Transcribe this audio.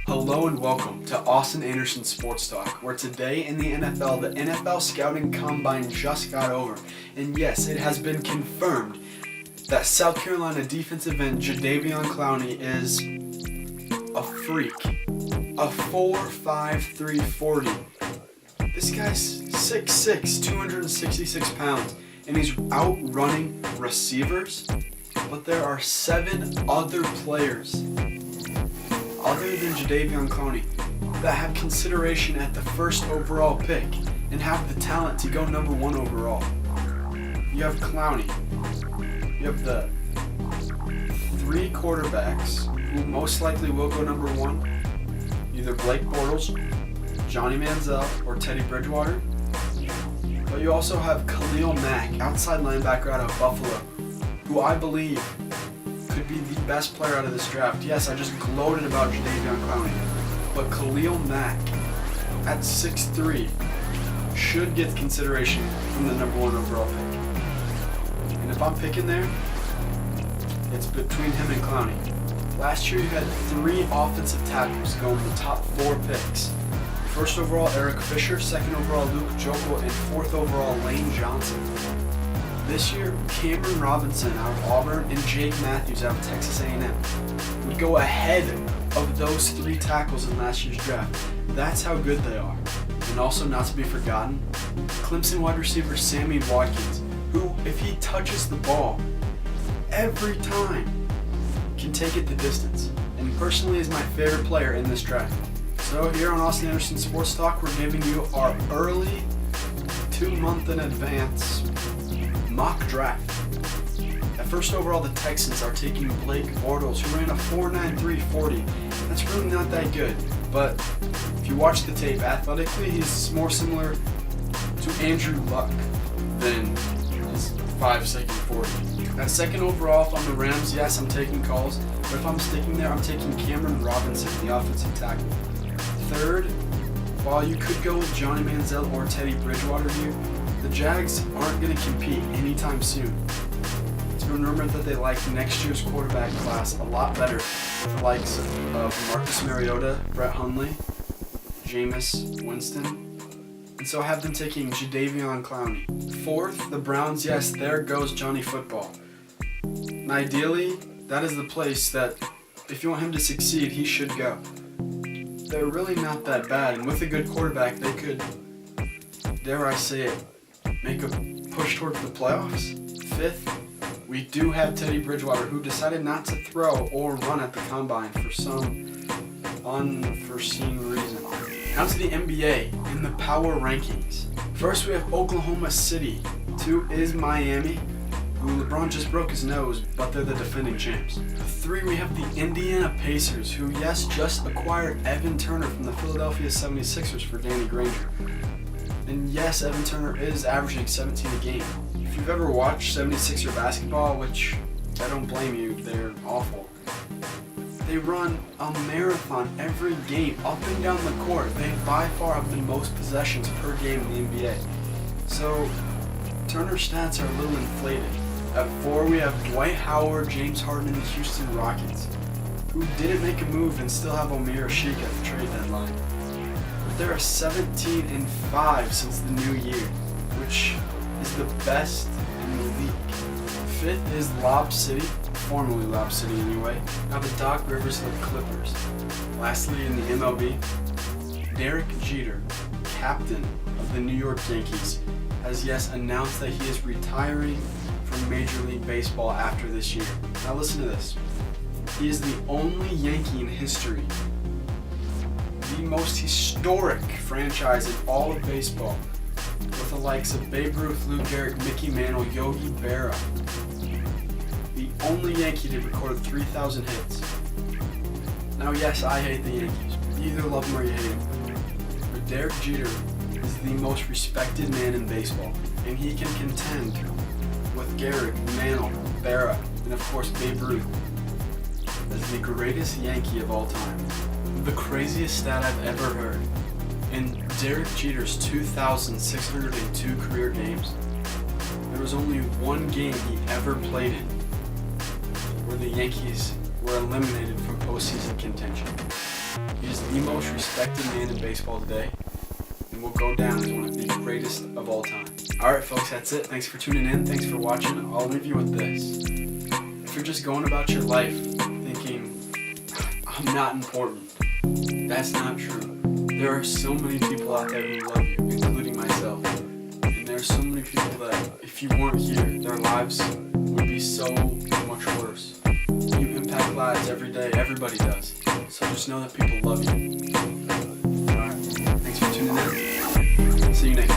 Hello and welcome to Austin Anderson Sports Talk, where today in the NFL, the NFL Scouting Combine just got over. And yes, it has been confirmed that South Carolina defensive end Jadeveon Clowney is a freak. A 4.53 40. This guy's 6'6", 266 pounds, and he's outrunning receivers, but there are 7 other players other than Jadeveon Clowney that have consideration at the first overall pick and have the talent to go number 1 overall. You have Clowney. You have the 3 quarterbacks who most likely will go number 1, either Blake Bortles, Johnny Manziel, or Teddy Bridgewater. But you also have Khalil Mack, outside linebacker out of Buffalo, who I believe could be the best player out of this draft. Yes, I just gloated about Jadeveon Clowney, but Khalil Mack at 6'3" should get consideration from the number 1 overall pick. And if I'm picking there, it's between him and Clowney. Last year you had 3 offensive tackles go in the top 4 picks. First overall, Eric Fisher. Second overall, Luke Joeckel. And 4th overall, Lane Johnson. This year, Cameron Robinson out of Auburn and Jake Matthews out of Texas A&M would go ahead of those 3 tackles in last year's draft. That's how good they are. And also, not to be forgotten, Clemson wide receiver Sammy Watkins, who, if he touches the ball every time, can take it the distance. And personally is my favorite player in this draft. So here on Austin Anderson Sports Talk, we're giving you our early 2-month in advance mock draft. At first overall, the Texans are taking Blake Bortles, who ran a 4.93 40. That's really not that good, but if you watch the tape, athletically he's more similar to Andrew Luck than his 5.2 40. At second overall, if I'm the Rams, yes, I'm taking calls, but if I'm sticking there, I'm taking Cameron Robinson, the offensive tackle. Third, while you could go with Johnny Manziel or Teddy Bridgewater here, the Jags aren't going to compete anytime soon. It's been rumored that they like next year's quarterback class a lot better, with the likes of Marcus Mariota, Brett Hundley, Jameis Winston, and so I have them taking Jadeveon Clowney. 4th, the Browns, yes, there goes Johnny Football. And ideally, that is the place that, if you want him to succeed, he should go. They're really not that bad, and with a good quarterback, they could, dare I say it, make a push towards the playoffs. 5th, we do have Teddy Bridgewater, who decided not to throw or run at the combine for some unforeseen reason. Now to the NBA in the power rankings. First, we have Oklahoma City. 2 is Miami, who LeBron just broke his nose, but they're the defending champs. 3, we have the Indiana Pacers, who, yes, just acquired Evan Turner from the Philadelphia 76ers for Danny Granger. And yes, Evan Turner is averaging 17 a game. If you've ever watched 76er basketball, which I don't blame you, they're awful. They run a marathon every game, up and down the court. They by far have the most possessions per game in the NBA. So, Turner's stats are a little inflated. At 4, we have Dwight Howard, James Harden, and the Houston Rockets, who didn't make a move and still have Omer Sheik at the trade deadline. But they're 17-5 since the new year, which is the best in the league. 5th is Lob City, formerly Lob City anyway, now the Doc Rivers of the Clippers. Lastly, in the MLB, Derek Jeter, captain of the New York Yankees, has yes announced that he is retiring from Major League Baseball after this year. Now listen to this. He is the only Yankee in history, the most historic franchise in all of baseball, with the likes of Babe Ruth, Lou Gehrig, Mickey Mantle, Yogi Berra. The only Yankee to record 3,000 hits. Now yes, I hate the Yankees. You either love them or you hate them. But Derek Jeter is the most respected man in baseball, and he can contend with Gehrig, Mantle, Berra, and of course Babe Ruth as the greatest Yankee of all time. The craziest stat I've ever heard. In Derek Jeter's 2,602 career games, there was only 1 game he ever played in where the Yankees were eliminated from postseason contention. He's the most respected man in baseball today, and will go down as one of the greatest of all time. Alright folks, that's it. Thanks for tuning in. Thanks for watching. I'll leave you with this. If you're just going about your life thinking, I'm not important, that's not true. There are so many people out there who love you, including myself. And there are so many people that, if you weren't here, their lives would be so much worse. You impact lives every day. Everybody does. So just know that people love you. Alright. Thanks for tuning in. See you next time.